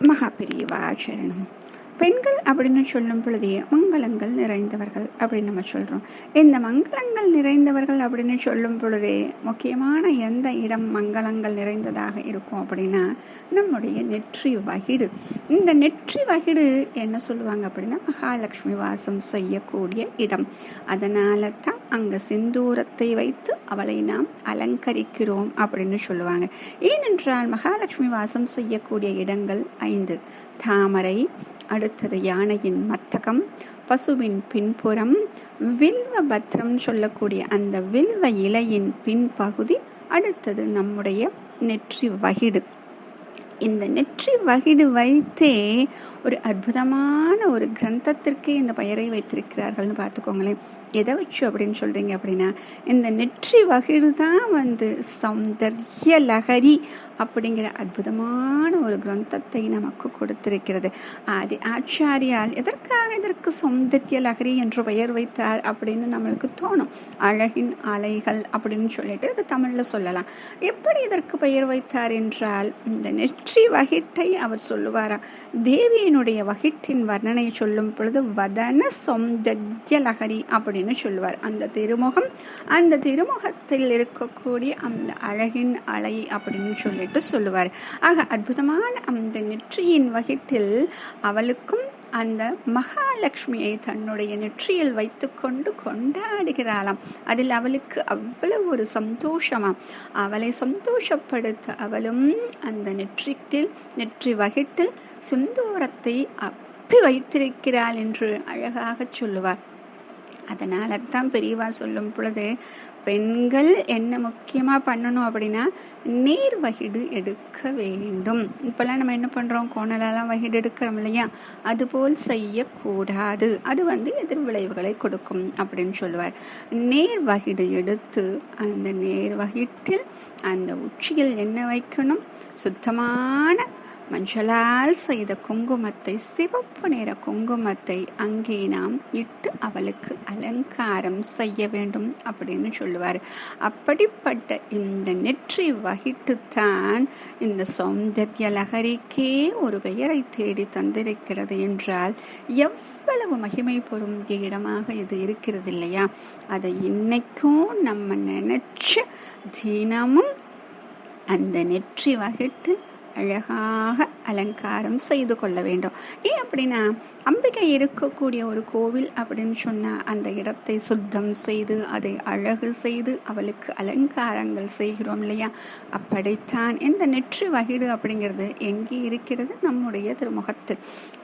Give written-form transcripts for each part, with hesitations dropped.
மகாபிரிவா சரணம். பெண்கள் அப்படின்னு சொல்லும் பொழுதே மங்களங்கள் நிறைந்தவர்கள் அப்படின்னு நம்ம சொல்கிறோம். இந்த மங்களங்கள் நிறைந்தவர்கள் அப்படின்னு சொல்லும் பொழுதே முக்கியமான எந்த இடம் மங்களங்கள் நிறைந்ததாக இருக்கும் அப்படின்னா நம்முடைய நெற்றி வகிடு. இந்த நெற்றி வகிடு என்ன சொல்லுவாங்க அப்படின்னா மகாலட்சுமி வாசம் செய்யக்கூடிய இடம். அதனால தான் அங்கே சிந்தூரத்தை வைத்து அவளை நாம் அலங்கரிக்கிறோம் அப்படின்னு சொல்லுவாங்க. ஏனென்றால் மகாலட்சுமி வாசம் செய்யக்கூடிய இடங்கள் 5: தாமரை, அடுத்தது யானையின் மத்தகம், பசுவின் பின்புறம், வில்வ பத்திரம் சொல்லக்கூடிய அந்த வில்வ இலையின் பின்பகுதி, அடுத்தது நம்முடைய நெற்றி வகிடு. இந்த நெற்றி வகிடு வைத்தே ஒரு அற்புதமான ஒரு கிரந்தத்திற்கே இந்த பெயரை வைத்திருக்கிறார்கள்னு பார்த்துக்கோங்களேன். எதை வச்சு அப்படின்னு சொல்கிறீங்க அப்படின்னா இந்த நெற்றி வகிடு தான் சௌந்தர்ய லகரி அப்படிங்கிற அற்புதமான ஒரு கிரந்தத்தை நமக்கு கொடுத்திருக்கிறது. ஆதி ஆச்சாரியால் எதற்காக இதற்கு சௌந்தர்ய லகரி என்று பெயர் வைத்தார் அப்படின்னு நம்மளுக்கு தோணும். அழகின் அலைகள் அப்படின்னு சொல்லிட்டு இது தமிழில் சொல்லலாம். எப்படி இதற்கு பெயர் வைத்தார் என்றால் இந்த நெற்றி வகிட்டை அவர் சொல்லுவாரா, தேவியினுடைய வகிட்டின் வர்ணனை சொல்லும் பொழுது வதன சௌந்தர்ய லகரி அப்படின்னு சொல்லுவார். அந்த திருமுகம், அந்த திருமுகத்தில் இருக்கக்கூடிய அந்த அழகின் அலை அப்படின்னு சொல்லிட்டு சொல்லுவார். ஆக அற்புதமான அந்த நெற்றியின் வகிட்டில் அவளுக்கும் அந்த மகாலட்சுமியை தன்னுடைய நெற்றியில் வைத்துக்கொண்டு கொண்டாடுகிறாளாம். அதில் அவளுக்கு அவ்வளவு ஒரு சந்தோஷமாம். அவளை சந்தோஷப்படுத்த அவளும் அந்த நெற்றி வகிட்டில் சிந்தூரத்தை அப்பி வைத்திருக்கிறாள் என்று அழகாக சொல்லுவார். அதனால தான் பெரியவா சொல்லும் பொழுது பெண்கள் என்ன முக்கியமாக பண்ணணும் அப்படின்னா நேர் வகிடு எடுக்க வேண்டும். இப்போல்லாம் நம்ம என்ன பண்ணுறோம், கோணலெல்லாம் வகிடு எடுக்கிறோம் இல்லையா, அதுபோல் செய்யக்கூடாது. அது எதிர் விளைவுகளை கொடுக்கும் அப்படின்னு சொல்லுவார். நேர் வகிடு எடுத்து அந்த நேர் வகிட்டில் அந்த உச்சியில் என்ன வைக்கணும், சுத்தமான மஞ்சளால் செய்த குங்குமத்தை, சிவப்பு நிற குங்குமத்தை அங்கே நாம் இட்டு அவளுக்கு அலங்காரம் செய்ய வேண்டும் அப்படின்னு சொல்லுவார். அப்படிப்பட்ட இந்த நெற்றி வகிட்டுத்தான் இந்த சௌந்தர்ய லகரிக்கே ஒரு பெயரை தேடி தந்திருக்கிறது என்றால் எவ்வளவு மகிமை பொருந்திய இடமாக இது இருக்கிறது இல்லையா. அதை இன்னைக்கும் நம்ம நினைச்சு தினமும் அந்த நெற்றி வகிட்டு அழகாக அலங்காரம் செய்து கொள்ள வேண்டும். ஏன் அப்படின்னா அம்பிகை இருக்கக்கூடிய ஒரு கோவில் அப்படின்னு சொன்னால் அந்த இடத்தை சுத்தம் செய்து அதை அழகு செய்து அவளுக்கு அலங்காரங்கள் செய்கிறோம் இல்லையா. அப்படித்தான் இந்த நெற்றி வகிடு அப்படிங்கிறது எங்கே இருக்கிறது, நம்முடைய திருமுகத்தில்.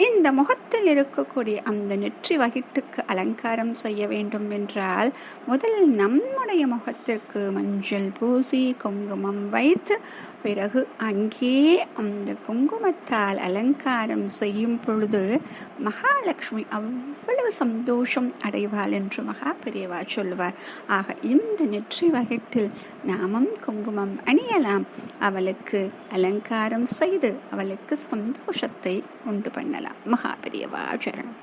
இந்த முகத்தில் இருக்கக்கூடிய அந்த நெற்றி வகிட்டுக்கு அலங்காரம் செய்ய வேண்டும் என்றால் முதலில் நம்முடைய முகத்திற்கு மஞ்சள் பூசி குங்குமம் வைத்து பிறகு அங்கே அந்த குங்குமத்தால் அலங்காரம் செய்யும் பொழுது மகாலட்சுமி அவ்வளவு சந்தோஷம் அடைவாள் என்று மகா பெரியவா சொல்லுவார். ஆக இந்த நெற்றி வகிட்டில் நாமும் குங்குமம் அணியலாம், அவளுக்கு அலங்காரம் செய்து அவளுக்கு சந்தோஷத்தை உண்டு பண்ணலாம். மகா பெரியவா சரணம்.